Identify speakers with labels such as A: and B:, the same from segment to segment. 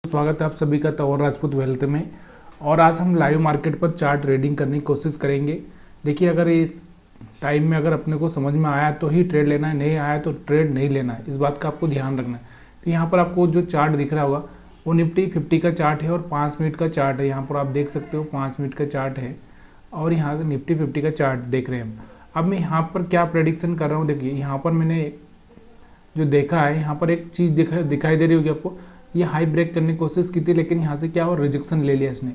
A: स्वागत है आप सभी का तंवर राजपूत वेल्थ में। और आज हम लाइव मार्केट पर चार्ट ट्रेडिंग करने की कोशिश करेंगे। देखिए, अगर इस टाइम में अगर अपने को समझ में आया तो ही ट्रेड लेना है, नहीं आया तो ट्रेड नहीं लेना है। इस बात का आपको ध्यान रखना है। तो यहाँ पर आपको जो चार्ट दिख रहा होगा वो निफ्टी 50 का चार्ट है और 5 मिनट का चार्ट है। यहाँ पर आप देख सकते हो 5 मिनट का चार्ट है और यहाँ से निफ्टी 50 का चार्ट देख रहे हैं हम। अब मैं यहाँ पर क्या प्रेडिक्शन कर रहा हूँ, देखिए यहाँ पर मैंने जो देखा है, यहाँ पर एक चीज़ दिखाई दे रही होगी आपको। ये हाई ब्रेक करने की कोशिश की थी, लेकिन यहाँ से क्या हुआ, रिजेक्शन ले लिया इसने।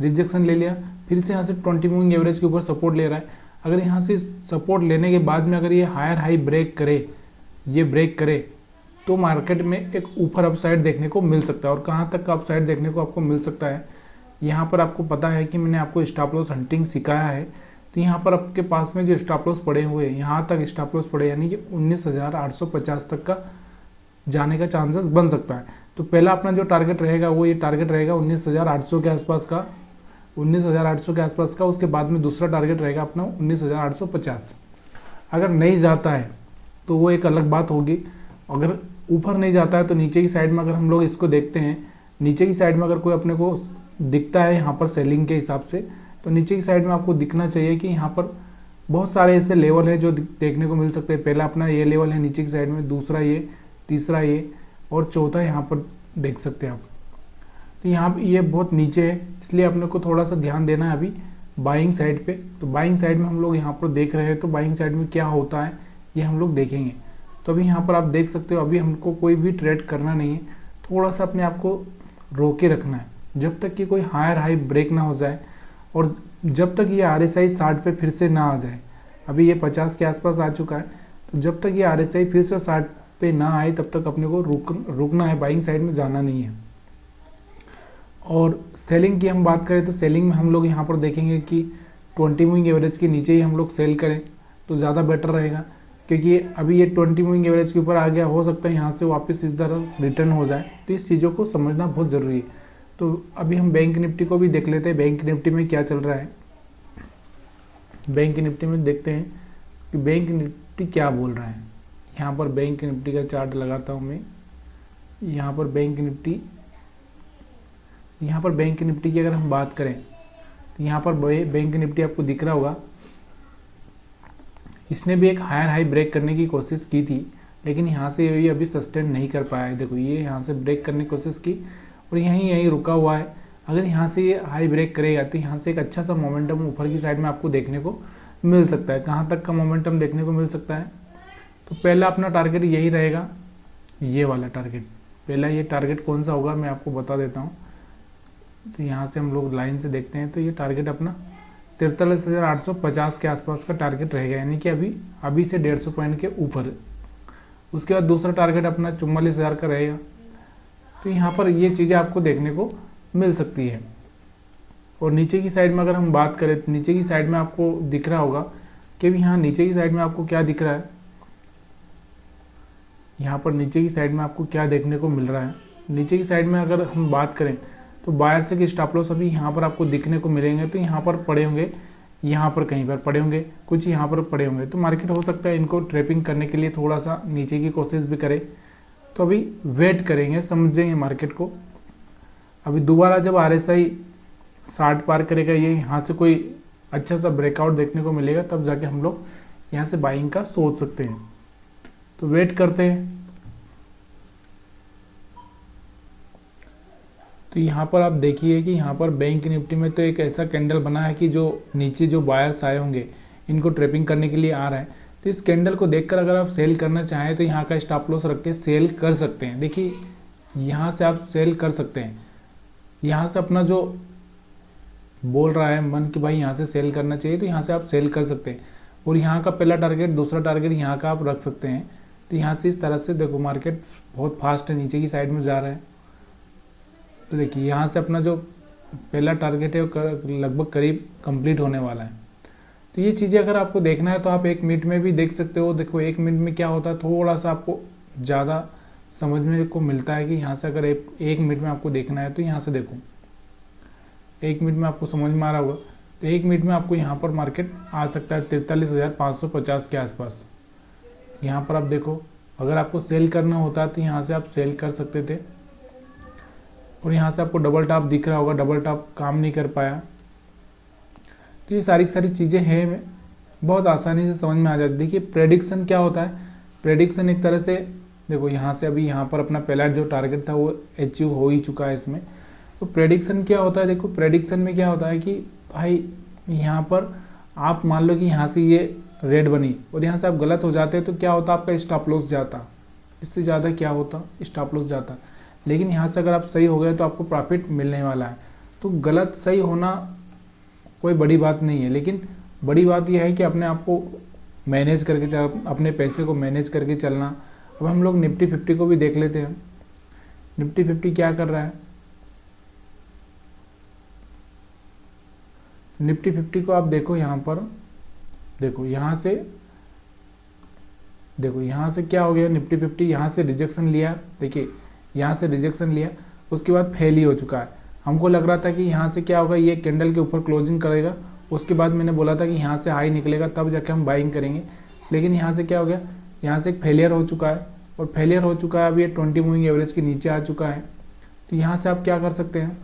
A: रिजेक्शन ले लिया, फिर से यहाँ से 20 मूविंग एवरेज के ऊपर सपोर्ट ले रहा है। अगर यहाँ से सपोर्ट लेने के बाद में अगर ये हायर हाई ब्रेक करे, ये ब्रेक करे, तो मार्केट में एक ऊपर अपसाइड देखने को मिल सकता है। और कहाँ तक का अपसाइड देखने को आपको मिल सकता है, यहाँ पर आपको पता है कि मैंने आपको स्टॉप लॉस हंटिंग सिखाया है। तो यहाँ पर आपके पास में जो स्टॉप लॉस पड़े हुए हैं, यहाँ तक स्टॉप लॉस पड़े, यानी कि 19,850 तक का जाने का चांसेस बन सकता है। तो पहला अपना जो टारगेट रहेगा वो ये टारगेट रहेगा 19,800 के आसपास का, 19,800 के आसपास का। उसके बाद में दूसरा टारगेट रहेगा अपना 19,850। अगर नहीं जाता है तो वो एक अलग बात होगी। अगर ऊपर नहीं जाता है तो नीचे की साइड में अगर हम लोग इसको देखते हैं, नीचे की साइड में अगर कोई अपने को दिखता है यहाँ पर सेलिंग के हिसाब से, तो नीचे की साइड में आपको दिखना चाहिए कि यहाँ पर बहुत सारे ऐसे लेवल है जो देखने को मिल सकते हैं। पहला अपना ये लेवल है नीचे की साइड में, दूसरा ये, तीसरा ये और चौथा यहाँ पर देख सकते हैं आप। तो यहाँ ये बहुत नीचे है, इसलिए अपने को थोड़ा सा ध्यान देना है अभी बाइंग साइड पे। तो बाइंग साइड में हम लोग यहाँ पर देख रहे हैं, तो बाइंग साइड में क्या होता है ये हम लोग देखेंगे। तो अभी यहाँ पर आप देख सकते हो, अभी हमको कोई भी ट्रेड करना नहीं है, थोड़ा सा अपने आप को रोके रखना है जब तक कि कोई हायर हाई ब्रेक ना हो जाए और जब तक ये RSI 60 पे फिर से ना आ जाए। अभी ये 50 के आसपास आ चुका है, तो जब तक ये RSI फिर से 60 पे ना आए तब तक अपने को रुकना है, बाइंग साइड में जाना नहीं है। और सेलिंग की हम बात करें तो सेलिंग में हम लोग यहाँ पर देखेंगे कि 20 मूविंग एवरेज के नीचे ही हम लोग सेल करें तो ज़्यादा बेटर रहेगा, क्योंकि अभी ये 20 मूविंग एवरेज के ऊपर आ गया, हो सकता है यहाँ से वापस इस तरह रिटर्न हो जाए। तो इस चीज़ों को समझना बहुत ज़रूरी है। तो अभी हम बैंक निफ्टी को भी देख लेते हैं, बैंक निफ्टी में क्या चल रहा है। बैंक निफ्टी में देखते हैं कि बैंक निफ्टी क्या बोल रहा है। यहाँ पर बैंक निफ्टी का चार्ट लगाता हूँ मैं। यहाँ पर बैंक निफ्टी की अगर हम बात करें तो यहाँ पर बैंक निफ्टी आपको दिख रहा होगा, इसने भी एक हायर हाई ब्रेक करने की कोशिश की थी, लेकिन यहाँ से ये अभी सस्टेन नहीं कर पाया है। देखो ये यहाँ से ब्रेक करने की कोशिश की और यहीं रुका हुआ है। अगर यहाँ से ये हाई ब्रेक करेगा तो यहाँ से एक अच्छा सा मोमेंटम ऊपर की साइड में आपको देखने को मिल सकता है। कहाँ तक का मोमेंटम देखने को मिल सकता है, तो पहला अपना टारगेट यही रहेगा, ये वाला टारगेट। पहला ये टारगेट कौन सा होगा मैं आपको बता देता हूँ। तो यहाँ से हम लोग लाइन से देखते हैं, तो ये टारगेट अपना 43,850 के आसपास का टारगेट रहेगा, यानी कि अभी से 150 पॉइंट के ऊपर। उसके बाद दूसरा टारगेट अपना 44,000 का रहेगा। तो यहाँ पर ये चीज़ें आपको देखने को मिल सकती है। और नीचे की साइड में अगर हम बात करें तो नीचे की साइड में आपको दिख रहा होगा कि यहाँ नीचे की साइड में आपको क्या दिख रहा है, यहाँ पर नीचे की साइड में आपको क्या देखने को मिल रहा है। नीचे की साइड में अगर हम बात करें तो बायर से के स्टॉप लॉस अभी यहाँ पर आपको दिखने को मिलेंगे। तो यहाँ पर पड़े होंगे, यहाँ पर कहीं पर पड़े होंगे, कुछ यहाँ पर पड़े होंगे। तो मार्केट हो सकता है इनको ट्रैपिंग करने के लिए थोड़ा सा नीचे की कोशिश भी करे। तो अभी वेट करेंगे, समझेंगे मार्केट को। अभी दोबारा जब RSI 60 पार करेगा, ये यहाँ से कोई अच्छा सा ब्रेकआउट देखने को मिलेगा, तब जाके हम लोग यहाँ से बाइंग का सोच सकते हैं। तो वेट करते हैं। तो यहाँ पर आप देखिए कि यहाँ पर बैंक निफ्टी में तो एक ऐसा कैंडल बना है कि जो नीचे जो बायर्स आए होंगे इनको ट्रैपिंग करने के लिए आ रहा है। तो इस कैंडल को देखकर अगर आप सेल करना चाहें तो यहाँ का स्टॉप लॉस रख के सेल कर सकते हैं। देखिए यहाँ से आप सेल कर सकते हैं, यहाँ से अपना जो बोल रहा है मन कि भाई यहाँ से सेल करना चाहिए, तो यहाँ से आप सेल कर सकते हैं। और यहाँ का पहला टारगेट, दूसरा टारगेट यहाँ का आप रख सकते हैं। तो यहाँ से इस तरह से देखो मार्केट बहुत फास्ट है, नीचे की साइड में जा रहा है। तो देखिए यहाँ से अपना जो पहला टारगेट है वो लगभग करीब कंप्लीट होने वाला है। तो ये चीज़ें अगर आपको देखना है तो आप 1 मिनट में भी देख सकते हो। देखो 1 मिनट में क्या होता है, थोड़ा सा आपको ज़्यादा समझने को मिलता है कि यहाँ से अगर 1 मिनट में आपको देखना है तो यहाँ से देखो 1 मिनट में आपको समझ में आ रहा होगा। तो 1 मिनट में आपको यहाँ पर मार्केट आ सकता है 43,550 के आसपास। यहाँ पर आप देखो, अगर आपको सेल करना होता तो यहाँ से आप सेल कर सकते थे। और यहाँ से आपको डबल टॉप दिख रहा होगा, डबल टॉप काम नहीं कर पाया। तो ये सारी सारी चीज़ें हैं, बहुत आसानी से समझ में आ जाती है। देखिए प्रेडिक्शन क्या होता है, प्रेडिक्शन एक तरह से देखो यहाँ से अभी यहाँ पर अपना पहला जो टारगेट था वो अचीव हो ही चुका है इसमें। तो प्रेडिक्शन क्या होता है, देखो प्रेडिक्शन में क्या होता है कि भाई यहाँ पर आप मान लो कि यहाँ से ये रेड बनी और यहाँ से आप गलत हो जाते हैं तो क्या होता, आपका स्टॉप लॉस जाता, इससे ज़्यादा क्या होता, स्टॉप लॉस जाता। लेकिन यहाँ से अगर आप सही हो गए तो आपको प्रॉफिट मिलने वाला है। तो गलत सही होना कोई बड़ी बात नहीं है, लेकिन बड़ी बात यह है कि अपने आप को मैनेज करके अपने पैसे को मैनेज करके चलना। अब हम लोग निफ्टी 50 को भी देख लेते हैं, निफ्टी 50 क्या कर रहा है। निफ्टी 50 को आप देखो, यहाँ पर देखो, यहाँ से देखो, यहाँ से क्या हो गया, निफ्टी 50 यहाँ से रिजेक्शन लिया, देखिए यहाँ से रिजेक्शन लिया, उसके बाद फेल ही हो चुका है। हमको लग रहा था कि यहाँ से क्या होगा, ये कैंडल के ऊपर क्लोजिंग करेगा, उसके बाद मैंने बोला था कि यहाँ से हाई निकलेगा तब जाके हम बाइंग करेंगे। लेकिन यहाँ से क्या हो गया, यहाँ से एक फेलियर हो चुका है, और फेलियर हो चुका है, अब ये 20 मूविंग एवरेज के नीचे आ चुका है। तो यहाँ से आप क्या कर सकते हैं,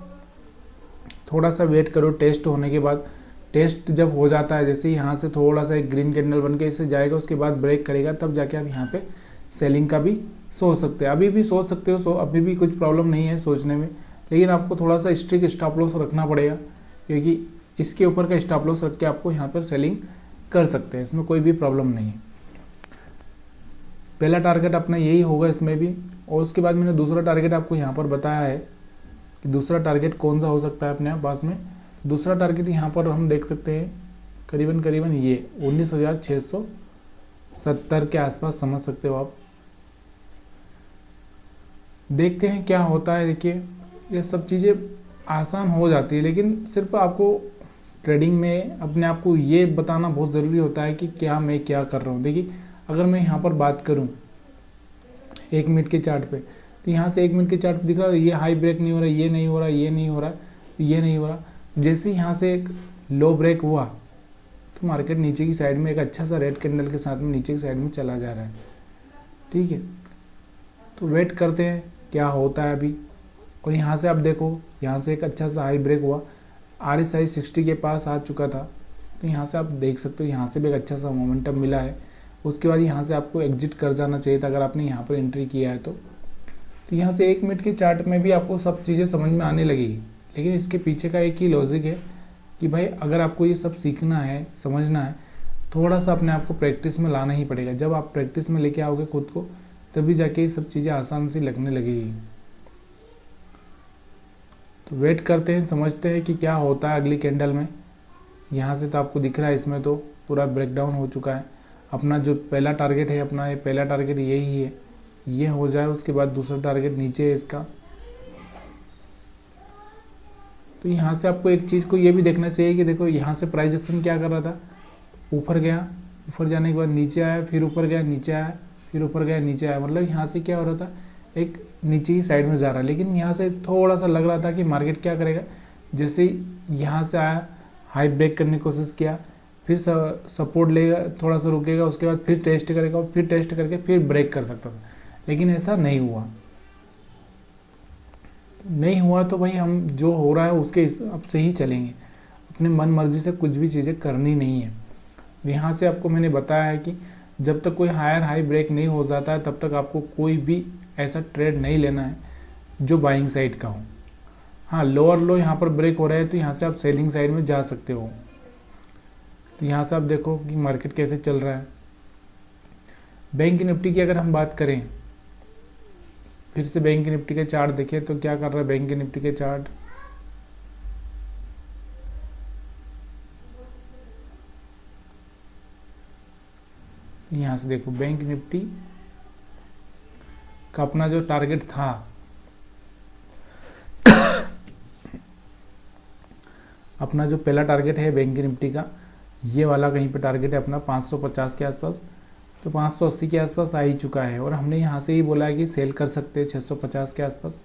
A: थोड़ा सा वेट करो टेस्ट होने के बाद। टेस्ट जब हो जाता है, जैसे यहाँ से थोड़ा सा एक ग्रीन कैंडल बन के इससे जाएगा, उसके बाद ब्रेक करेगा, तब जाके आप यहाँ पे सेलिंग का भी सोच सकते हैं। अभी भी सोच सकते हो, अभी भी कुछ प्रॉब्लम नहीं है सोचने में, लेकिन आपको थोड़ा सा स्ट्रिक्ट स्टॉप लॉस रखना पड़ेगा, क्योंकि इसके ऊपर का स्टॉप लॉस रख के आपको यहाँ पर सेलिंग कर सकते हैं, इसमें कोई भी प्रॉब्लम नहीं है। पहला टारगेट अपना यही होगा इसमें भी। और उसके बाद मैंने दूसरा टारगेट आपको यहाँ पर बताया है कि दूसरा टारगेट कौन सा हो सकता है अपने पास में। दूसरा टारगेट यहाँ पर हम देख सकते हैं करीबन ये 19,670 के आसपास समझ सकते हो आप। देखते हैं क्या होता है। देखिए ये सब चीज़ें आसान हो जाती है, लेकिन सिर्फ आपको ट्रेडिंग में अपने आप को ये बताना बहुत ज़रूरी होता है कि मैं क्या कर रहा हूँ। देखिए अगर मैं यहाँ पर बात करूँ 1 मिनट के चार्ट पे, तो यहाँ से 1 मिनट के चार्ट पे दिख रहा है ये हाई ब्रेक नहीं हो रहा, ये नहीं हो रहा, ये नहीं हो रहा, ये नहीं हो रहा। जैसे यहाँ से एक लो ब्रेक हुआ तो मार्केट नीचे की साइड में एक अच्छा सा रेड कैंडल के साथ में नीचे की साइड में चला जा रहा है। ठीक है, तो वेट करते हैं क्या होता है अभी। और यहाँ से आप देखो, यहाँ से एक अच्छा सा हाई ब्रेक हुआ, RSI 60 के पास आ चुका था, तो यहाँ से आप देख सकते हो यहाँ से भी एक अच्छा सा मोमेंटम मिला है। उसके बाद यहाँ से आपको एग्जिट कर जाना चाहिए था अगर आपने यहाँ पर एंट्री किया है तो यहाँ से 1 मिनट के चार्ट में भी आपको सब चीज़ें समझ में आने लगेगी। लेकिन इसके पीछे का एक ही लॉजिक है कि भाई अगर आपको ये सब सीखना है, समझना है, थोड़ा सा अपने आप को प्रैक्टिस में लाना ही पड़ेगा। जब आप प्रैक्टिस में लेके आओगे खुद को, तभी जाके ये सब चीज़ें आसान सी लगने लगेगी। तो वेट करते हैं, समझते हैं कि क्या होता है अगली कैंडल में। यहाँ से तो आपको दिख रहा है इसमें तो पूरा ब्रेकडाउन हो चुका है। अपना जो पहला टारगेट है, अपना ये पहला टारगेट यही है, ये हो जाए उसके बाद दूसरा टारगेट नीचे है इसका। तो यहाँ से आपको एक चीज़ को ये भी देखना चाहिए कि देखो यहाँ से प्राइस एक्शन क्या कर रहा था, ऊपर गया, ऊपर जाने के बाद नीचे आया, फिर ऊपर गया, नीचे आया, फिर ऊपर गया, नीचे आया। मतलब यहाँ से क्या हो रहा था, एक नीचे ही साइड में जा रहा है। लेकिन यहाँ से थोड़ा सा लग रहा था कि मार्केट क्या करेगा, जैसे यहाँ से आया, हाई ब्रेक करने की कोशिश किया, फिर सपोर्ट लेगा, थोड़ा सा रुकेगा, उसके बाद फिर टेस्ट करेगा, और फिर टेस्ट करके फिर ब्रेक कर सकता था। लेकिन ऐसा नहीं हुआ, नहीं हुआ। तो भाई हम जो हो रहा है उसके हिसाब से ही चलेंगे, अपने मन मर्जी से कुछ भी चीज़ें करनी नहीं है। यहाँ से आपको मैंने बताया है कि जब तक कोई हायर हाई ब्रेक नहीं हो जाता है तब तक आपको कोई भी ऐसा ट्रेड नहीं लेना है जो बाइंग साइड का हो। हाँ, लोअर लो यहाँ पर ब्रेक हो रहा है तो यहाँ से आप सेलिंग साइड में जा सकते हो। तो यहाँ से आप देखो कि मार्केट कैसे चल रहा है। बैंक निफ्टी की अगर हम बात करें, फिर से बैंक निफ्टी के चार्ट देखें तो क्या कर रहा है बैंक निफ्टी के चार्ट। यहाँ से देखो बैंक निफ्टी का अपना जो टारगेट था अपना जो पहला टारगेट है बैंक निफ्टी का, ये वाला कहीं पे टारगेट है अपना 550 के आसपास, तो 580 के आसपास आ ही चुका है। और हमने यहाँ से ही बोला है कि सेल कर सकते हैं 650 के आसपास।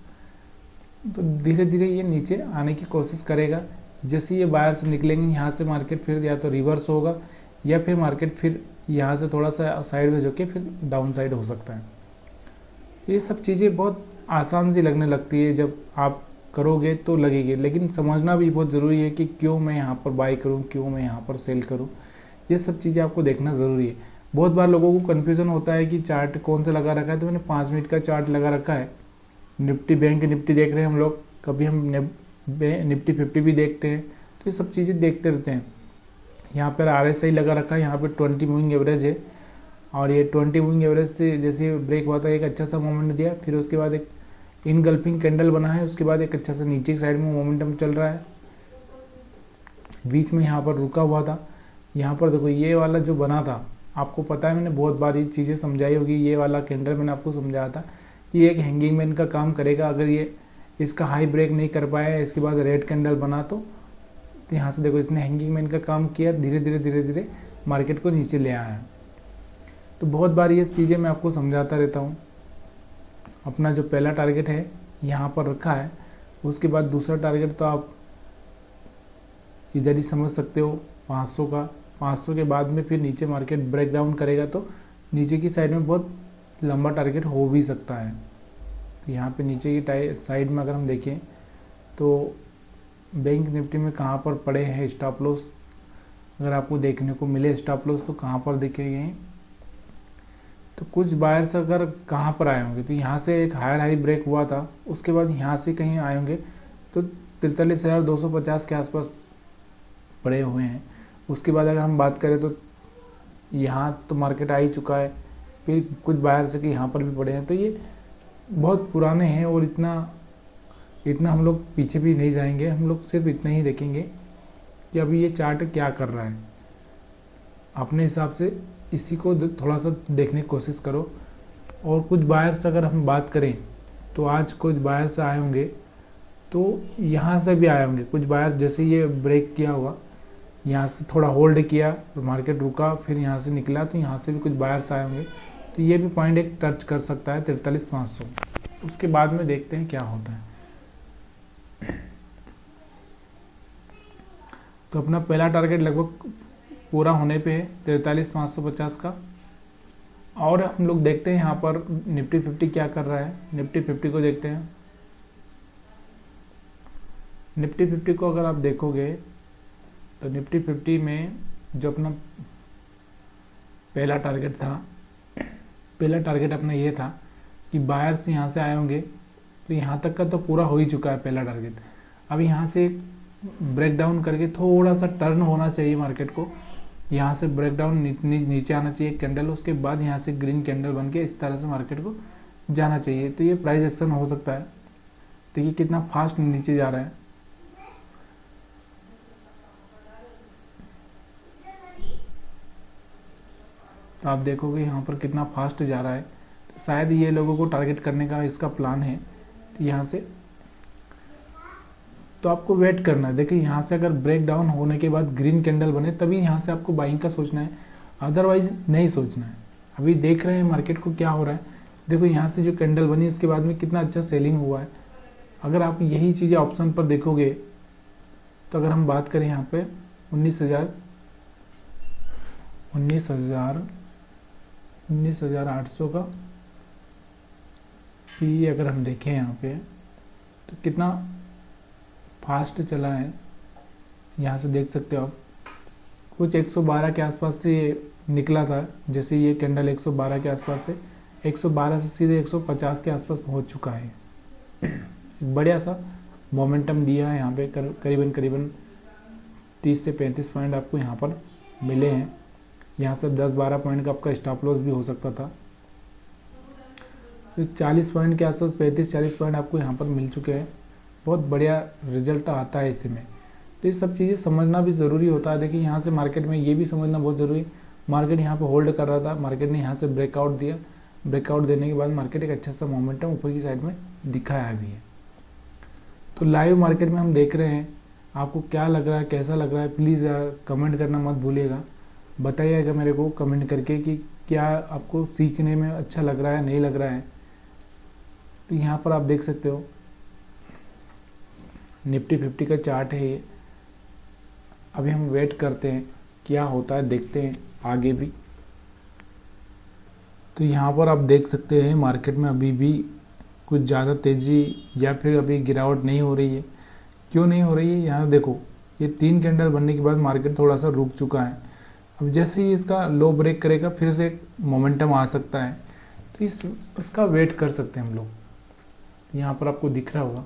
A: तो धीरे धीरे ये नीचे आने की कोशिश करेगा। जैसे ये बायर्स निकलेंगे यहाँ से, मार्केट फिर या तो रिवर्स होगा या फिर मार्केट फिर यहाँ से थोड़ा सा साइड में होके फिर डाउन साइड हो सकता है। ये सब चीज़ें बहुत आसान सी लगने लगती है जब आप करोगे तो लगेगी, लेकिन समझना भी बहुत ज़रूरी है कि क्यों मैं यहाँ पर बाई करूँ, क्यों मैं यहाँ पर सेल करूँ। ये सब चीज़ें आपको देखना ज़रूरी है। बहुत बार लोगों को कन्फ्यूज़न होता है कि चार्ट कौन सा लगा रखा है, तो मैंने 5 मिनट का चार्ट लगा रखा है। निफ्टी बैंक निफ्टी देख रहे हैं हम लोग, कभी हम निफ्टी 50 भी देखते हैं, तो ये सब चीज़ें देखते रहते हैं। यहाँ पर RSI लगा रखा है, यहाँ पर 20 मूविंग एवरेज है, और ये 20 मूविंग एवरेज से जैसे ब्रेक हुआ था एक अच्छा सा मोमेंट दिया, फिर उसके बाद एक इनगल्फिंग कैंडल बना है, उसके बाद एक अच्छा सा नीचे की साइड में मोमेंटम चल रहा है, बीच में यहाँ पर रुका हुआ था। यहाँ पर देखो ये वाला जो बना था, आपको पता है मैंने बहुत बार ये चीज़ें समझाई होगी। ये वाला कैंडल मैंने आपको समझाया था कि ये एक हैंगिंग मैन का काम करेगा। अगर ये इसका हाई ब्रेक नहीं कर पाया, इसके बाद रेड कैंडल बना, तो यहाँ से देखो इसने हैंगिंग मैन का काम किया, धीरे धीरे मार्केट को नीचे ले आया। तो बहुत बार ये चीज़ें मैं आपको समझाता रहता हूँ। अपना जो पहला टारगेट है यहाँ पर रखा है, उसके बाद दूसरा टारगेट तो आप इधर ही समझ सकते हो 500 का। 500 के बाद में फिर नीचे मार्केट ब्रेक डाउन करेगा, तो नीचे की साइड में बहुत लंबा टारगेट हो भी सकता है। तो यहाँ पे नीचे की साइड में अगर हम देखें तो बैंक निफ्टी में कहाँ पर पड़े हैं स्टॉप लॉस, अगर आपको देखने को मिले स्टॉप लॉस तो कहाँ पर दिखे गए हैं। तो कुछ बायर्स अगर कहाँ पर आए होंगे, तो यहाँ से एक हायर हाई ब्रेक हुआ था, उसके बाद यहाँ से कहीं आए होंगे, तो 43,250 के आसपास पड़े हुए हैं। उसके बाद अगर हम बात करें तो यहाँ तो मार्केट आ ही चुका है, फिर कुछ बायर्स के यहाँ पर भी पड़े हैं। तो ये बहुत पुराने हैं, और इतना हम लोग पीछे भी नहीं जाएंगे, हम लोग सिर्फ इतना ही देखेंगे कि अभी ये चार्ट क्या कर रहा है। अपने हिसाब से इसी को थोड़ा सा देखने की कोशिश करो। और कुछ बायर्स अगर हम बात करें तो आज कुछ बायर्स आए होंगे, तो यहाँ से भी आए होंगे कुछ बायर्स। जैसे ये ब्रेक किया होगा, यहाँ से थोड़ा होल्ड किया तो मार्केट रुका, फिर यहाँ से निकला, तो यहाँ से भी कुछ बायर्स आए होंगे। तो ये भी पॉइंट एक टच कर सकता है 43,500। उसके बाद में देखते हैं क्या होता है। तो अपना पहला टारगेट लगभग पूरा होने पे है 43,550 का। और हम लोग देखते हैं यहाँ पर निफ्टी 50 क्या कर रहा है। निफ्टी 50 को देखते हैं। निफ्टी 50 को अगर आप देखोगे तो निफ्टी 50 में जो अपना पहला टारगेट था, पहला टारगेट अपना ये था कि बायर्स यहाँ से आए होंगे, तो यहाँ तक का तो पूरा हो ही चुका है पहला टारगेट। अब यहाँ से ब्रेक डाउन करके थोड़ा सा टर्न होना चाहिए मार्केट को, यहाँ से ब्रेक डाउन नीचे आना चाहिए कैंडल, उसके बाद यहाँ से ग्रीन कैंडल बन के इस तरह से मार्केट को जाना चाहिए। तो ये प्राइस एक्शन हो सकता है। देखिए कितना फास्ट नीचे जा रहा है। तो आप देखोगे यहाँ पर कितना फास्ट जा रहा है, तो शायद ये लोगों को टारगेट करने का इसका प्लान है। तो यहाँ से तो आपको वेट करना है। देखिए यहाँ से अगर ब्रेक डाउन होने के बाद ग्रीन कैंडल बने तभी यहाँ से आपको बाइंग का सोचना है, अदरवाइज नहीं सोचना है। अभी देख रहे हैं मार्केट को क्या हो रहा है। देखो यहाँ से जो कैंडल बनी उसके बाद में कितना अच्छा सेलिंग हुआ है। अगर आप यही चीज़ें ऑप्शन पर देखोगे तो अगर हम बात करें यहाँ पे 19,800 का पी अगर हम देखें यहाँ पे तो कितना फास्ट चला है। यहाँ से देख सकते हो आप, कुछ 112 के आसपास से निकला था। जैसे ये कैंडल 112 के आसपास से 112 से सीधे 150 के आसपास पहुँच चुका है। एक बढ़िया सा मोमेंटम दिया है यहाँ पे, करीबन 30 से 35 पॉइंट आपको यहाँ पर मिले हैं। यहाँ से 10-12 पॉइंट का आपका स्टॉप लॉस भी हो सकता था। तो 40 पॉइंट के आसपास 35-40 पॉइंट आपको यहाँ पर मिल चुके हैं। बहुत बढ़िया रिजल्ट आता है इसमें। तो ये सब चीज़ें समझना भी ज़रूरी होता है। देखिए यहाँ से मार्केट में ये भी समझना बहुत ज़रूरी है, मार्केट यहाँ पे होल्ड कर रहा था, मार्केट ने यहाँ से ब्रेकआउट दिया, ब्रेकआउट देने के बाद मार्केट एक अच्छा सा मोमेंटम ऊपर की साइड में दिखाया भी है। तो लाइव मार्केट में हम देख रहे हैं, आपको क्या लग रहा है, कैसा लग रहा है, प्लीज़ कमेंट करना मत भूलिएगा। बताइएगा मेरे को कमेंट करके कि क्या आपको सीखने में अच्छा लग रहा है, नहीं लग रहा है। तो यहाँ पर आप देख सकते हो निफ्टी 50 का चार्ट है ये। अभी हम वेट करते हैं क्या होता है, देखते हैं आगे भी। तो यहाँ पर आप देख सकते हैं मार्केट में अभी भी कुछ ज़्यादा तेज़ी या फिर अभी गिरावट नहीं हो रही है। क्यों नहीं हो रही है, यहाँ देखो ये 3 कैंडल बनने के बाद मार्केट थोड़ा सा रुक चुका है। अब जैसे ही इसका लो ब्रेक करेगा फिर से एक मोमेंटम आ सकता है, तो उसका वेट कर सकते हैं हम लोग। यहाँ पर आपको दिख रहा होगा,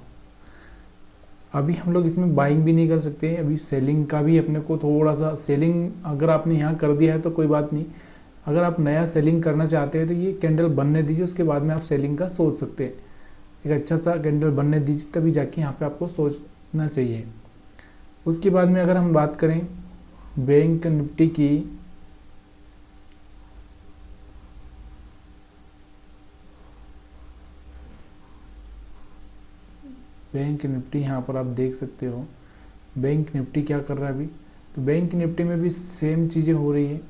A: अभी हम लोग इसमें बाइंग भी नहीं कर सकते, अभी सेलिंग का भी अपने को थोड़ा सा, सेलिंग अगर आपने यहाँ कर दिया है तो कोई बात नहीं, अगर आप नया सेलिंग करना चाहते हैं तो ये कैंडल बनने दीजिए, उसके बाद में आप सेलिंग का सोच सकते हैं। एक अच्छा सा कैंडल बनने दीजिए, तभी जाके यहाँ पे आपको सोचना चाहिए। उसके बाद में अगर हम बात करें बैंक निफ्टी की, बैंक निफ्टी यहाँ पर आप देख सकते हो बैंक निफ्टी क्या कर रहा है अभी। तो बैंक निफ्टी में भी सेम चीज़ें हो रही है,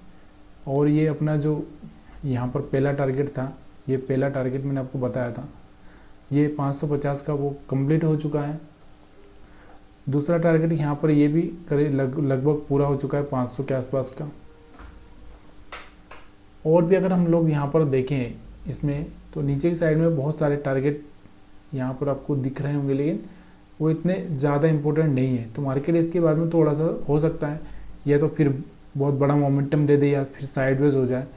A: और ये अपना जो यहाँ पर पहला टारगेट था, ये पहला टारगेट मैंने आपको बताया था, ये 550 का वो कंप्लीट हो चुका है। दूसरा टारगेट यहाँ पर ये भी करीब लगभग पूरा हो चुका है 500 के आसपास का। और भी अगर हम लोग यहाँ पर देखें इसमें, तो नीचे की साइड में बहुत सारे टारगेट यहाँ पर आपको दिख रहे होंगे, लेकिन वो इतने ज़्यादा इम्पोर्टेंट नहीं है। तो मार्केट इसके बाद में थोड़ा सा हो सकता है या तो फिर बहुत बड़ा मोमेंटम दे दे या फिर साइडवेज हो जाए।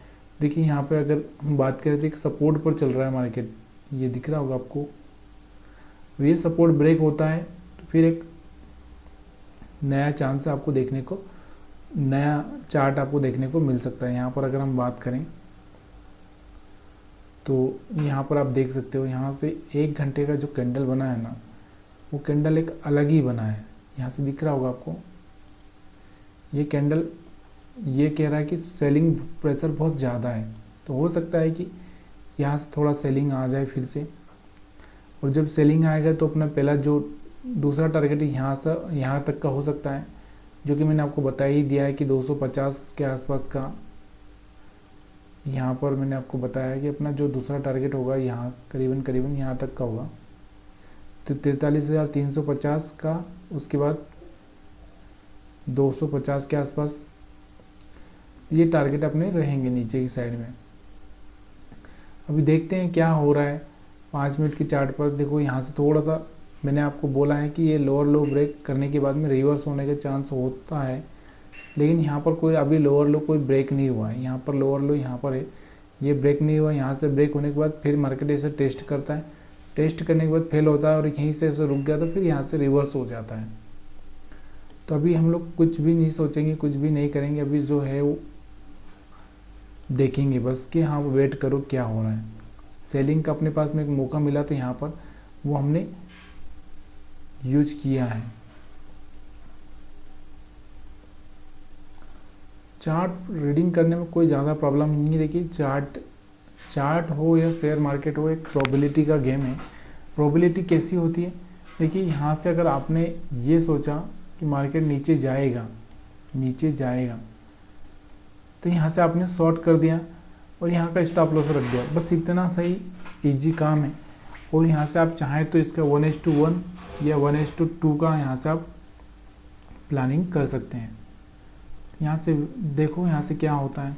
A: देखिए यहाँ पे अगर हम बात करें तो एक सपोर्ट पर चल रहा है मार्केट, ये दिख रहा होगा आपको। ये सपोर्ट ब्रेक होता है तो फिर एक नया चांस आपको देखने को, नया चार्ट आपको देखने को मिल सकता है। यहाँ पर अगर हम बात करें तो यहाँ पर आप देख सकते हो, यहाँ से 1 घंटे का जो कैंडल बना है ना, वो कैंडल एक अलग ही बना है। यहाँ से दिख रहा होगा आपको, ये कैंडल ये कह रहा है कि सेलिंग प्रेशर बहुत ज़्यादा है, तो हो सकता है कि यहाँ से थोड़ा सेलिंग आ जाए फिर से। और जब सेलिंग आएगा तो अपना पहला जो दूसरा टारगेट यहाँ से यहाँ तक का हो सकता है, जो कि मैंने आपको बता ही दिया है कि 250 के आसपास का। यहाँ पर मैंने आपको बताया कि अपना जो दूसरा टारगेट होगा यहाँ करीबन यहाँ तक का होगा, तो 43,350 का, उसके बाद 250 के आसपास ये टारगेट अपने रहेंगे नीचे की साइड में। अभी देखते हैं क्या हो रहा है 5 मिनट की चार्ट पर। देखो यहाँ से थोड़ा सा मैंने आपको बोला है कि ये लोअर लो ब्रेक करने के बाद में रिवर्स होने का चांस होता है, लेकिन यहाँ पर कोई अभी लोअर लो कोई ब्रेक नहीं हुआ है। यहाँ पर लोअर लो यहाँ पर है, ये ब्रेक नहीं हुआ। यहाँ से ब्रेक होने के बाद फिर मार्केट ऐसे टेस्ट करता है, टेस्ट करने के बाद फेल होता है और यहीं से ऐसे रुक गया तो फिर यहाँ से रिवर्स हो जाता है। तो अभी हम लोग कुछ भी नहीं सोचेंगे, कुछ भी नहीं करेंगे, अभी जो है वो देखेंगे बस कि हाँ वेट करो क्या हो रहा है। सेलिंग का अपने पास में एक मौका मिला था यहाँ पर, वो हमने यूज किया है। चार्ट रीडिंग करने में कोई ज़्यादा प्रॉब्लम नहीं है। देखिए चार्ट हो या शेयर मार्केट हो, एक प्रोबेबिलिटी का गेम है। प्रोबेबिलिटी कैसी होती है, देखिए यहाँ से अगर आपने ये सोचा कि मार्केट नीचे जाएगा तो यहाँ से आपने शॉर्ट कर दिया और यहाँ का स्टॉप लॉस रख दिया, बस इतना सही इजी काम है। और यहाँ से आप चाहें तो इसका 1:1 या 1:2 का यहाँ से आप प्लानिंग कर सकते हैं। यहाँ से देखो यहाँ से क्या होता है,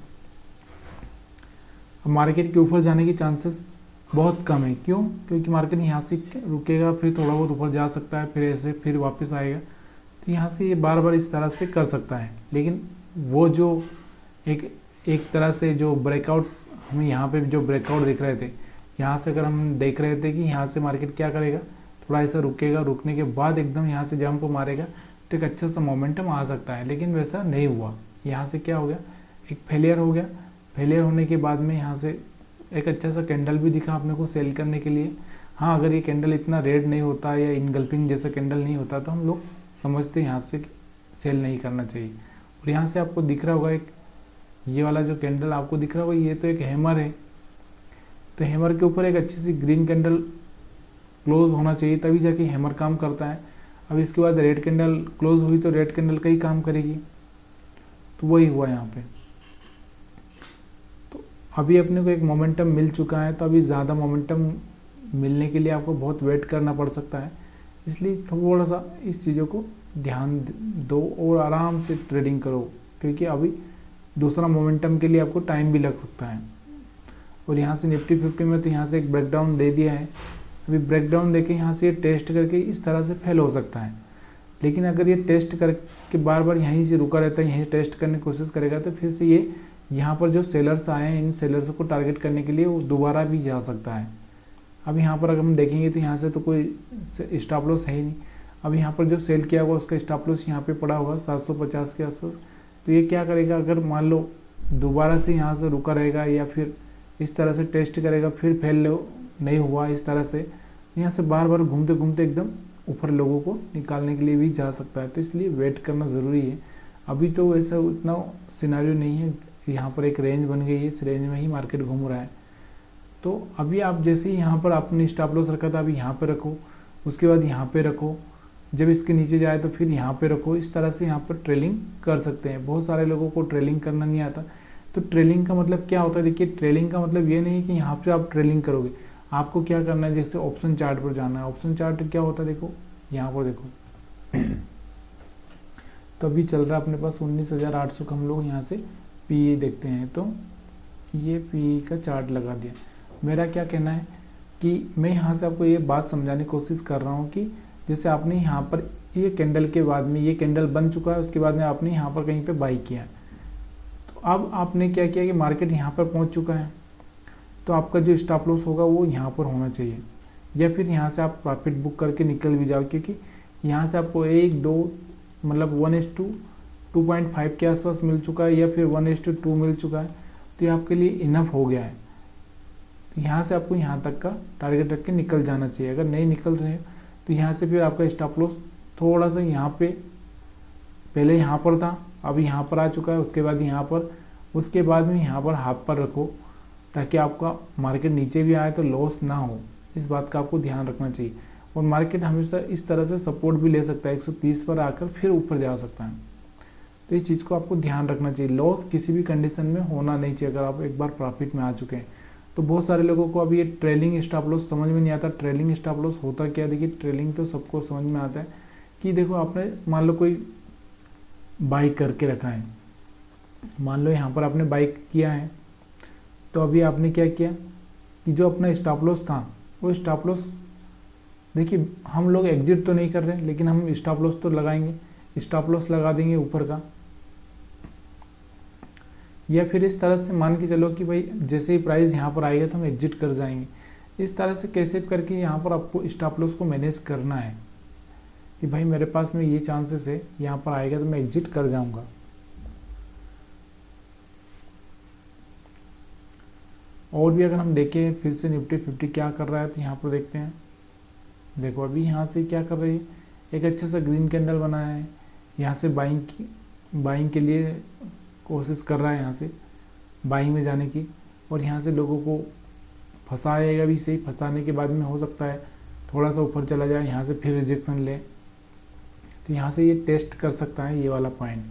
A: मार्केट के ऊपर जाने के चांसेस बहुत कम है। क्यों? क्योंकि मार्केट यहाँ से रुकेगा, फिर थोड़ा बहुत ऊपर जा सकता है, फिर ऐसे फिर वापस आएगा। तो यहाँ से ये बार बार इस तरह से कर सकता है, लेकिन वो जो एक तरह से जो ब्रेकआउट, हमें यहाँ पे जो ब्रेकआउट दिख रहे थे, यहाँ से अगर हम देख रहे थे कि यहाँ से मार्केट क्या करेगा, थोड़ा ऐसा रुकेगा, रुकने के बाद एकदम यहाँ से जंप मारेगा तो एक अच्छा सा मोमेंटम आ सकता है, लेकिन वैसा नहीं हुआ। यहाँ से क्या हो गया, एक फेलियर हो गया। फेलियर होने के बाद में यहाँ से एक अच्छा सा कैंडल भी दिखा अपने को सेल करने के लिए। हाँ, अगर ये कैंडल इतना रेड नहीं होता या इनगल्फिंग जैसा कैंडल नहीं होता तो हम लोग समझते यहाँ से सेल नहीं करना चाहिए। और यहाँ से आपको दिख रहा होगा एक ये वाला जो कैंडल आपको दिख रहा होगा, ये तो एक हैमर है। तो हैमर के ऊपर एक अच्छी सी ग्रीन कैंडल क्लोज होना चाहिए, तभी जाके हैमर काम करता है। अब इसके बाद रेड कैंडल क्लोज हुई तो रेड कैंडल का ही काम करेगी, तो वही हुआ यहाँ पे। तो अभी अपने को एक मोमेंटम मिल चुका है, तो अभी ज़्यादा मोमेंटम मिलने के लिए आपको बहुत वेट करना पड़ सकता है। इसलिए थोड़ा सा इस चीज़ों को ध्यान दो और आराम से ट्रेडिंग करो, क्योंकि अभी दूसरा मोमेंटम के लिए आपको टाइम भी लग सकता है। और यहाँ से निफ्टी 50 में तो यहाँ से एक ब्रेकडाउन दे दिया है, अभी ब्रेकडाउन देखें यहाँ से ये टेस्ट करके इस तरह से फेल हो सकता है, लेकिन अगर ये टेस्ट करके बार बार यहीं से रुका रहता है, यहीं टेस्ट करने की कोशिश करेगा तो फिर से ये यहाँ पर जो सेलर्स आए हैं इन सेलर्स को टारगेट करने के लिए वो दोबारा भी जा सकता है। अब यहाँ पर अगर हम देखेंगे तो यहाँ से तो कोई स्टॉप लॉस है ही नहीं। अब यहाँ पर जो सेल किया हुआ उसका स्टॉप लॉस यहाँ पे पड़ा होगा 750 के आसपास। तो ये क्या करेगा, अगर मान लो दोबारा से यहाँ से रुका रहेगा या फिर इस तरह से टेस्ट करेगा फिर फेल नहीं हुआ इस तरह से, यहाँ से बार बार घूमते घूमते एकदम ऊपर लोगों को निकालने के लिए भी जा सकता है। तो इसलिए वेट करना ज़रूरी है। अभी तो ऐसा उतना सिनारियो नहीं है, यहाँ पर एक रेंज बन गई है, इस रेंज में ही मार्केट घूम रहा है। तो अभी आप जैसे ही यहाँ पर आपने स्टॉप लॉस रखा था अभी यहाँ पे रखो, उसके बाद यहाँ पे रखो, जब इसके नीचे जाए तो फिर यहाँ पे रखो। इस तरह से यहाँ पर ट्रेलिंग कर सकते हैं। बहुत सारे लोगों को ट्रेलिंग करना नहीं आता। तो ट्रेलिंग का मतलब क्या होता है, देखिए ट्रेलिंग का मतलब ये नहीं कि यहाँ पे आप ट्रेलिंग करोगे। आपको क्या करना है, जैसे ऑप्शन चार्ट पर जाना है। ऑप्शन चार्ट क्या होता है, देखो यहाँ पर देखो तो अभी चल रहा है अपने पास 19,800 का। हम लोग यहाँ से पीई देखते हैं तो ये पीई का चार्ट लगा दिया। मेरा क्या कहना है कि मैं यहाँ से आपको ये बात समझाने की कोशिश कर रहा हूँ कि जैसे आपने यहाँ पर ये कैंडल के बाद में ये कैंडल बन चुका है, उसके बाद में आपने यहाँ पर कहीं पे बाई किया है। तो अब आपने क्या किया कि मार्केट यहाँ पर पहुँच चुका है, तो आपका जो स्टॉप लॉस होगा वो यहाँ पर होना चाहिए, या फिर यहाँ से आप प्रॉफिट बुक करके निकल भी जाओ, क्योंकि यहाँ से आपको 1-2 मतलब 1:2.5 के आसपास मिल चुका है या फिर 1:2 मिल चुका है। तो ये आपके लिए इनफ हो गया है। यहाँ से आपको यहाँ तक का टारगेट रख के निकल जाना चाहिए। अगर नहीं निकल रहे तो यहाँ से फिर आपका स्टॉप लॉस थोड़ा सा यहाँ पे, पहले यहाँ पर था अब यहाँ पर आ चुका है, उसके बाद यहाँ पर, उसके बाद में यहाँ पर हाफ पर रखो ताकि आपका मार्केट नीचे भी आए तो लॉस ना हो। इस बात का आपको ध्यान रखना चाहिए। और मार्केट हमेशा इस तरह से सपोर्ट भी ले सकता है, 130 पर आकर फिर ऊपर जा सकता है। तो इस चीज़ को आपको ध्यान रखना चाहिए। लॉस किसी भी कंडीशन में होना नहीं चाहिए अगर आप एक बार प्रॉफिट में आ चुके हैं। तो बहुत सारे लोगों को अभी ये ट्रेलिंग स्टॉप लॉस समझ में नहीं आता। ट्रेलिंग स्टॉप लॉस होता क्या, देखिए ट्रेलिंग तो सबको समझ में आता है कि देखो आपने मान लो कोई बाई करके रखा है, मान लो यहाँ पर आपने बाई किया है, तो अभी आपने क्या किया कि जो अपना स्टॉप लॉस था वो स्टॉप लॉस, देखिए हम लोग एग्जिट तो नहीं कर रहे लेकिन हम स्टॉप लॉस तो लगाएंगे, स्टॉप लॉस लगा देंगे ऊपर का। या फिर इस तरह से मान के चलो कि भाई जैसे ही प्राइस यहाँ पर आएगा तो हम एग्जिट कर जाएंगे। इस तरह से कैसे करके यहाँ पर आपको स्टॉप लॉस को मैनेज करना है कि भाई मेरे पास में ये चांसेस है यहाँ पर आएगा तो मैं एग्जिट कर जाऊंगा। और भी अगर हम देखें फिर से निफ्टी 50 क्या कर रहा है तो यहाँ पर देखते हैं। देखो अभी यहाँ से क्या कर रही है, एक अच्छा सा ग्रीन कैंडल बनाया है, यहाँ से बाइंग के लिए कोशिश कर रहा है, यहाँ से बाइंग में जाने की। और यहाँ से लोगों को फंसाएगा भी सही, फंसाने के बाद में हो सकता है थोड़ा सा ऊपर चला जाए, यहाँ से फिर रिजेक्शन ले। तो यहाँ से ये टेस्ट कर सकता है, ये वाला पॉइंट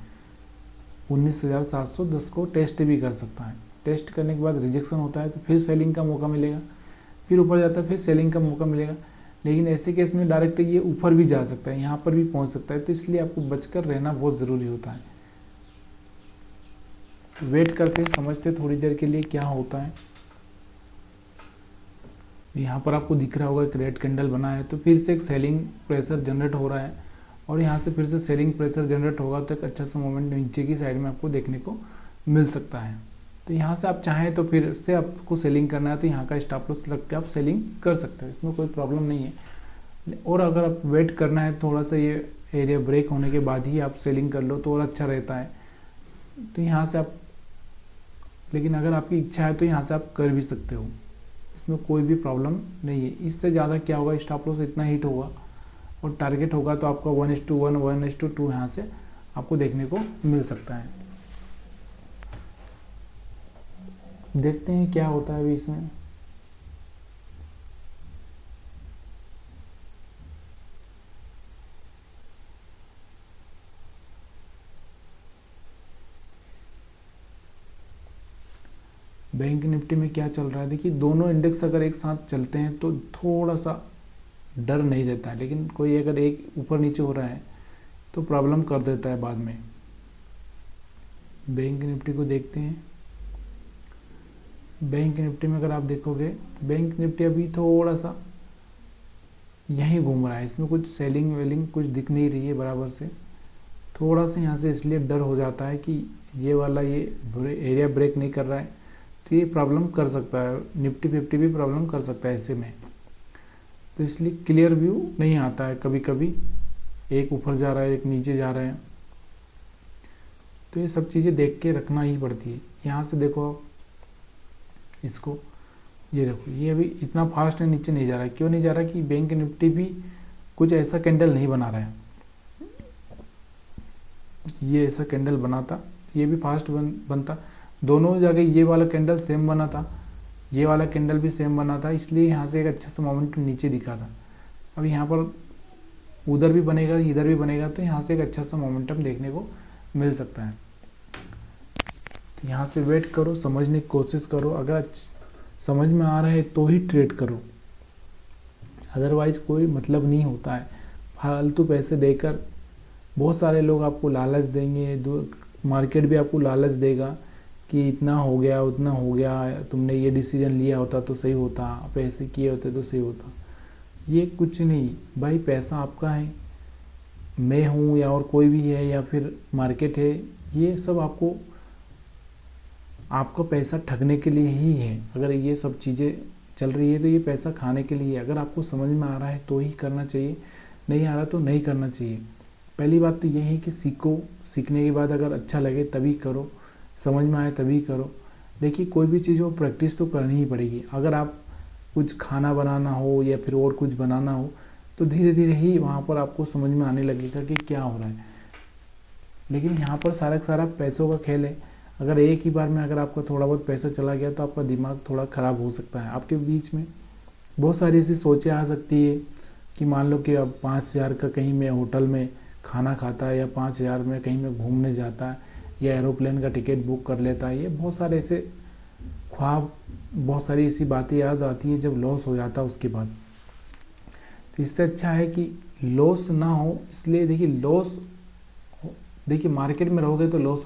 A: 19,710 को टेस्ट भी कर सकता है। टेस्ट करने के बाद रिजेक्शन होता है तो फिर सेलिंग का मौका मिलेगा, फिर ऊपर जाता है फिर सेलिंग का मौका मिलेगा। लेकिन ऐसे केस में डायरेक्ट ये ऊपर भी जा सकता है, यहाँ पर भी पहुँच सकता है। तो इसलिए आपको बचकर रहना बहुत ज़रूरी होता है। वेट करते समझते थोड़ी देर के लिए क्या होता है। यहाँ पर आपको दिख रहा होगा एक रेड कैंडल बना है, तो फिर से एक सेलिंग प्रेशर जनरेट हो रहा है और यहाँ से फिर से सेलिंग प्रेशर जनरेट होगा तो एक अच्छा सा मोमेंट नीचे की साइड में आपको देखने को मिल सकता है। तो यहाँ से आप चाहें तो फिर से आपको सेलिंग करना है तो यहाँ का स्टॉप लॉस लग के आप सेलिंग कर सकते हैं, इसमें कोई प्रॉब्लम नहीं है। और अगर आप वेट करना है थोड़ा सा ये एरिया ब्रेक होने के बाद ही आप सेलिंग कर लो तो और अच्छा रहता है। तो यहाँ से आप, लेकिन अगर आपकी इच्छा है तो यहाँ से आप कर भी सकते हो, इसमें कोई भी प्रॉब्लम नहीं है। इससे ज़्यादा क्या होगा, स्टॉप लॉस इतना हिट होगा और टारगेट होगा तो आपका 1:1 1:2 यहाँ से आपको देखने को मिल सकता है। देखते हैं क्या होता है अभी इसमें। बैंक निफ्टी में क्या चल रहा है, देखिए दोनों इंडेक्स अगर एक साथ चलते हैं तो थोड़ा सा डर नहीं रहता है, लेकिन कोई अगर एक ऊपर नीचे हो रहा है तो प्रॉब्लम कर देता है बाद में। बैंक निफ्टी को देखते हैं। बैंक निफ्टी में अगर आप देखोगे तो बैंक निफ्टी अभी थोड़ा सा यहीं घूम रहा है, इसमें कुछ सेलिंग वेलिंग कुछ दिख नहीं रही है बराबर से। थोड़ा सा यहाँ से इसलिए डर हो जाता है कि ये वाला ये एरिया ब्रेक नहीं कर रहा है, तो ये प्रॉब्लम कर सकता है, निफ्टी 50 भी प्रॉब्लम कर सकता है ऐसे में। तो इसलिए क्लियर व्यू नहीं आता है, कभी कभी एक ऊपर जा रहा है एक नीचे जा रहा है, तो ये सब चीज़ें देख के रखना ही पड़ती है। यहाँ से देखो आप इसको, ये देखो ये अभी इतना फास्ट है नीचे नहीं जा रहा है, क्यों नहीं जा रहा कि बैंक निफ्टी भी कुछ ऐसा कैंडल नहीं बना रहा है, ये ऐसा कैंडल बनाता ये भी फास्ट बनता, दोनों जगह ये वाला कैंडल सेम बना था, ये वाला कैंडल भी सेम बना था, इसलिए यहाँ से एक अच्छा सा मोमेंटम नीचे दिखा था। अब यहाँ पर उधर भी बनेगा इधर भी बनेगा, तो यहाँ से एक अच्छा सा मोमेंटम देखने को मिल सकता है। तो यहाँ से वेट करो, समझने की कोशिश करो, अगर समझ में आ रहा है तो ही ट्रेड करो, अदरवाइज कोई मतलब नहीं होता है फालतू पैसे देकर। बहुत सारे लोग आपको लालच देंगे, मार्केट भी आपको लालच देगा कि इतना हो गया उतना हो गया, तुमने ये डिसीजन लिया होता तो सही होता, पैसे किए होते तो सही होता। ये कुछ नहीं भाई, पैसा आपका है, मैं हूँ या और कोई भी है या फिर मार्केट है, ये सब आपका पैसा ठगने के लिए ही है। अगर ये सब चीज़ें चल रही है तो ये पैसा खाने के लिए है। अगर आपको समझ में आ रहा है तो ही करना चाहिए, नहीं आ रहा तो नहीं करना चाहिए। पहली बात तो यही है कि सीखो, सीखने के बाद अगर अच्छा लगे तभी करो, समझ में आए तभी करो। देखिए कोई भी चीज़ हो प्रैक्टिस तो करनी ही पड़ेगी। अगर आप कुछ खाना बनाना हो या फिर और कुछ बनाना हो तो धीरे धीरे ही वहाँ पर आपको समझ में आने लगेगा कि क्या हो रहा है। लेकिन यहाँ पर सारा का सारा पैसों का खेल है। अगर एक ही बार में अगर आपका थोड़ा बहुत पैसा चला गया तो आपका दिमाग थोड़ा ख़राब हो सकता है। आपके बीच में बहुत सारी ऐसी सोचें आ सकती है कि मान लो कि अब 5,000 का कहीं मैं होटल में खाना खाता है या 5,000 में कहीं मैं घूमने जाता है या एरोप्लेन का टिकट बुक कर लेता है। ये बहुत सारे ऐसे ख्वाब, बहुत सारी ऐसी बातें याद आती है जब लॉस हो जाता है उसके बाद। तो इससे अच्छा है कि लॉस ना हो। इसलिए देखिए मार्केट में रहोगे तो लॉस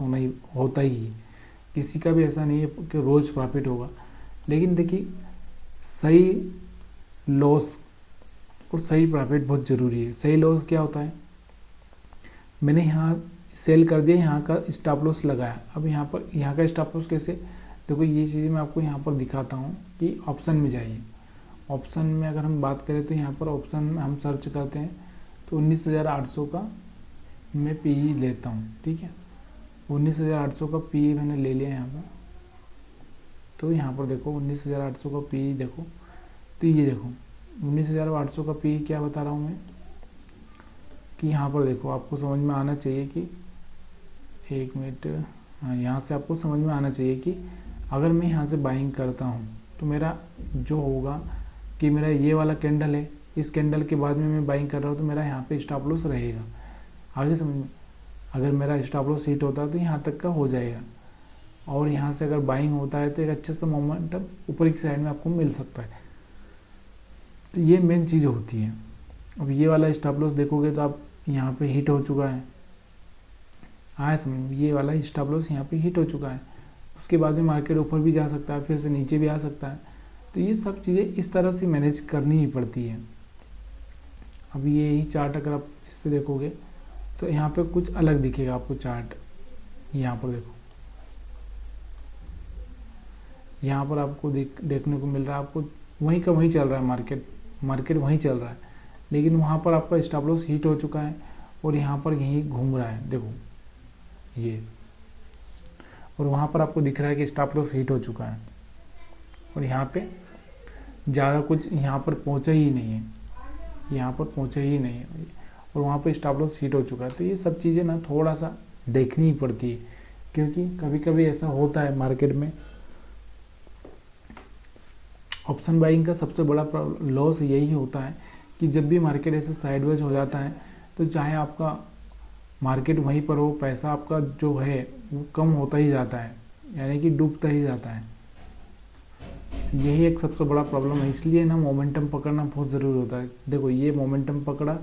A: होता ही है, किसी का भी ऐसा नहीं है कि रोज़ प्रॉफिट होगा। लेकिन देखिए सही लॉस और सही प्रॉफिट बहुत ज़रूरी है। सही लॉस क्या होता है, मैंने यहाँ सेल कर दिया, यहाँ का स्टॉप लॉस लगाया। अब यहाँ का स्टॉप लॉस कैसे, देखो ये चीज़ मैं आपको यहाँ पर दिखाता हूँ कि ऑप्शन में जाइए। ऑप्शन में अगर हम बात करें तो यहाँ पर ऑप्शन में हम सर्च करते हैं तो 19,800 का मैं पी लेता हूँ, ठीक है। 19,800 का पी मैंने ले लिया यहाँ पर। तो यहाँ पर देखो 19,800 का पी देखो, तो ये देखो 19,800 का पी क्या बता रहा हूँ मैं कि यहाँ पर देखो आपको समझ में आना चाहिए कि 1 मिनट, हाँ यहाँ से आपको समझ में आना चाहिए कि अगर मैं यहाँ से बाइंग करता हूँ तो मेरा जो होगा कि मेरा ये वाला कैंडल है, इस कैंडल के बाद में मैं बाइंग कर रहा हूँ तो मेरा यहाँ पे स्टॉप लॉस रहेगा। आगे समझ में, अगर मेरा स्टॉप लॉस हिट होता है तो यहाँ तक का हो जाएगा, और यहाँ से अगर बाइंग होता है तो एक अच्छा सा मोमेंटम ऊपर की साइड में आपको मिल सकता है। तो ये मेन चीज़ होती है। अब ये वाला स्टॉप लॉस देखोगे तो आप यहाँ पे हिट हो चुका है, आया समझ में, ये वाला स्टॉप लॉस यहाँ पे हिट हो चुका है। उसके बाद में मार्केट ऊपर भी जा सकता है, फिर से नीचे भी आ सकता है। तो ये सब चीज़ें इस तरह से मैनेज करनी ही पड़ती है। अब ये ही चार्ट अगर आप इस पर देखोगे तो यहाँ पे कुछ अलग दिखेगा आपको चार्ट। यहाँ पर देखो, यहाँ पर आपको देखने को मिल रहा है, आपको वहीं का वहीं चल रहा है, मार्केट वहीं चल रहा है, लेकिन वहाँ पर आपका स्टॉप लॉस हिट हो चुका है और यहाँ पर यहीं घूम रहा है, देखो ये, और वहाँ पर आपको दिख रहा है कि स्टॉप लॉस हिट हो चुका है और यहाँ पे ज़्यादा कुछ यहाँ पर पहुँचा ही नहीं है, यहाँ पर पहुँचा ही नहीं है और वहाँ पर स्टॉप लॉस हिट हो चुका है। तो ये सब चीज़ें ना थोड़ा सा देखनी ही पड़ती है, क्योंकि कभी कभी ऐसा होता है मार्केट में। ऑप्शन बाइंग का सबसे बड़ा लॉस यही होता है कि जब भी मार्केट ऐसे साइडवेज हो जाता है तो चाहे आपका मार्केट वहीं पर हो, पैसा आपका जो है वो कम होता ही जाता है, यानी कि डूबता ही जाता है। यही एक सबसे बड़ा प्रॉब्लम है। इसलिए ना मोमेंटम पकड़ना बहुत ज़रूरी होता है। देखो ये मोमेंटम पकड़ा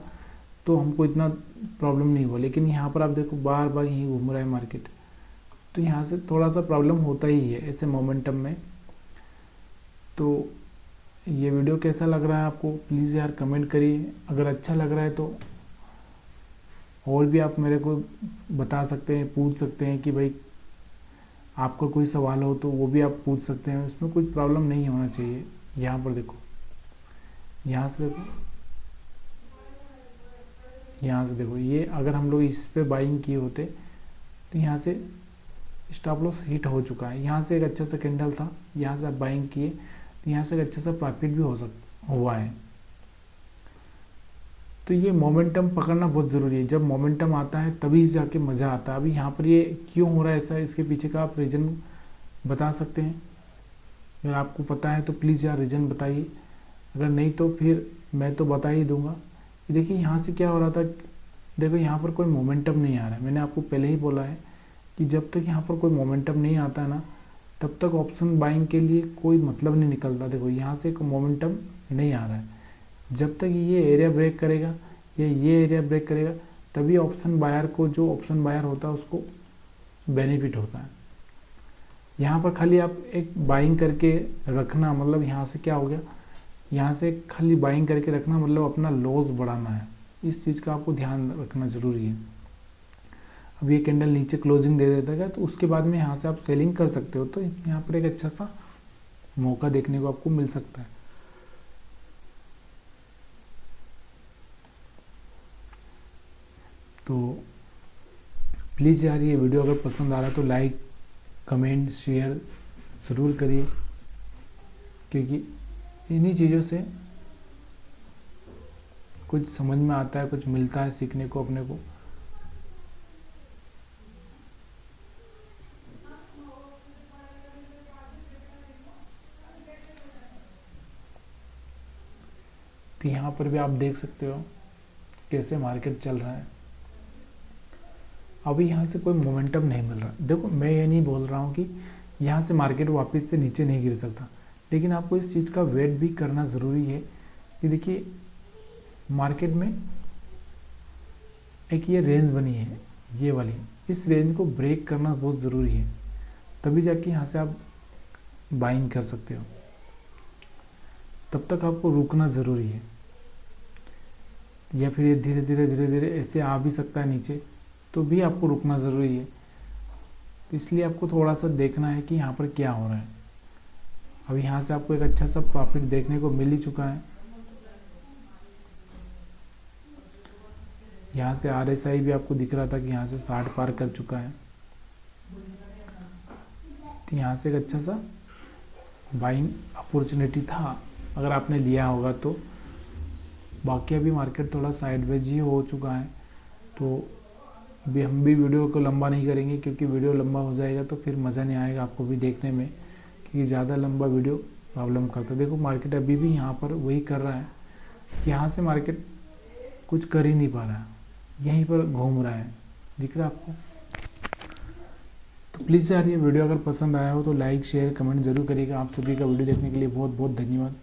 A: तो हमको इतना प्रॉब्लम नहीं हुआ, लेकिन यहाँ पर आप देखो बार बार यहीं घूम रहा है मार्केट, तो यहाँ से थोड़ा सा प्रॉब्लम होता ही है ऐसे मोमेंटम में। तो ये वीडियो कैसा लग रहा है आपको, प्लीज़ यार कमेंट करिए। अगर अच्छा लग रहा है तो और भी आप मेरे को बता सकते हैं, पूछ सकते हैं कि भाई आपका कोई सवाल हो तो वो भी आप पूछ सकते हैं, उसमें कोई प्रॉब्लम नहीं होना चाहिए। यहाँ पर देखो, यहाँ से देखो, यहाँ से देखो, ये अगर हम लोग इस पे बाइंग किए होते तो यहाँ से स्टॉप लॉस हिट हो चुका है। यहाँ से एक अच्छा सा कैंडल था, यहाँ से आप बाइंग किए तो यहाँ से एक अच्छा सा प्रॉफिट भी हुआ है। तो ये मोमेंटम पकड़ना बहुत ज़रूरी है। जब मोमेंटम आता है तभी जाके मज़ा आता है। अभी यहाँ पर ये क्यों हो रहा है ऐसा, इसके पीछे का आप रीज़न बता सकते हैं? अगर आपको पता है तो प्लीज़ यार रीज़न बताइए, अगर नहीं तो फिर मैं तो बता ही दूंगा। देखिए यहाँ से क्या हो रहा था, देखो यहाँ पर कोई मोमेंटम नहीं आ रहा है। मैंने आपको पहले ही बोला है कि जब तक यहाँ पर कोई मोमेंटम नहीं आता है ना, तब तक ऑप्शन बाइंग के लिए कोई मतलब नहीं निकलता। देखो यहाँ से कोई मोमेंटम नहीं आ रहा है, जब तक ये एरिया ब्रेक करेगा या ये एरिया ब्रेक करेगा तभी ऑप्शन बायर को, जो ऑप्शन बायर होता है उसको बेनिफिट होता है। यहाँ पर खाली आप एक बाइंग करके रखना, मतलब यहाँ से क्या हो गया, यहाँ से खाली बाइंग करके रखना मतलब अपना लॉस बढ़ाना है। इस चीज़ का आपको ध्यान रखना ज़रूरी है। अब ये कैंडल नीचे क्लोजिंग दे देता है तो उसके बाद में यहाँ से आप सेलिंग कर सकते हो, तो यहाँ पर एक अच्छा सा मौका देखने को आपको मिल सकता है। तो प्लीज़ यार ये वीडियो अगर पसंद आ रहा है तो लाइक कमेंट शेयर ज़रूर करिए, क्योंकि इन्हीं चीज़ों से कुछ समझ में आता है, कुछ मिलता है सीखने को अपने को। तो यहाँ पर भी आप देख सकते हो कैसे मार्केट चल रहा है। अभी यहाँ से कोई मोमेंटम नहीं मिल रहा। देखो मैं ये नहीं बोल रहा हूँ कि यहाँ से मार्केट वापस से नीचे नहीं गिर सकता, लेकिन आपको इस चीज़ का वेट भी करना ज़रूरी है कि देखिए मार्केट में एक ये रेंज बनी है, ये वाली, इस रेंज को ब्रेक करना बहुत ज़रूरी है, तभी जाके यहाँ से आप बाइंग कर सकते हो। तब तक आपको रुकना ज़रूरी है, या फिर ये धीरे धीरे धीरे धीरे ऐसे आ भी सकता है नीचे, तो भी आपको रुकना ज़रूरी है। तो इसलिए आपको थोड़ा सा देखना है कि यहाँ पर क्या हो रहा है। अब यहाँ से आपको एक अच्छा सा प्रॉफिट देखने को मिल ही चुका है। यहाँ से RSI भी आपको दिख रहा था कि यहाँ से 60 पार कर चुका है, तो यहाँ से एक अच्छा सा बाइंग अपॉर्चुनिटी था अगर आपने लिया होगा तो। बाकी अभी मार्केट थोड़ा साइडवेज ही हो चुका है, तो भी हम भी वीडियो को लंबा नहीं करेंगे, क्योंकि वीडियो लंबा हो जाएगा तो फिर मज़ा नहीं आएगा आपको भी देखने में, क्योंकि ज़्यादा लंबा वीडियो प्रॉब्लम करता है। देखो मार्केट अभी भी यहाँ पर वही कर रहा है कि यहाँ से मार्केट कुछ कर ही नहीं पा रहा है, यहीं पर घूम रहा है, दिख रहा है आपको। तो प्लीज़ यार ये वीडियो अगर पसंद आया हो तो लाइक शेयर कमेंट ज़रूर करिएगा। आप सभी का वीडियो देखने के लिए बहुत बहुत धन्यवाद।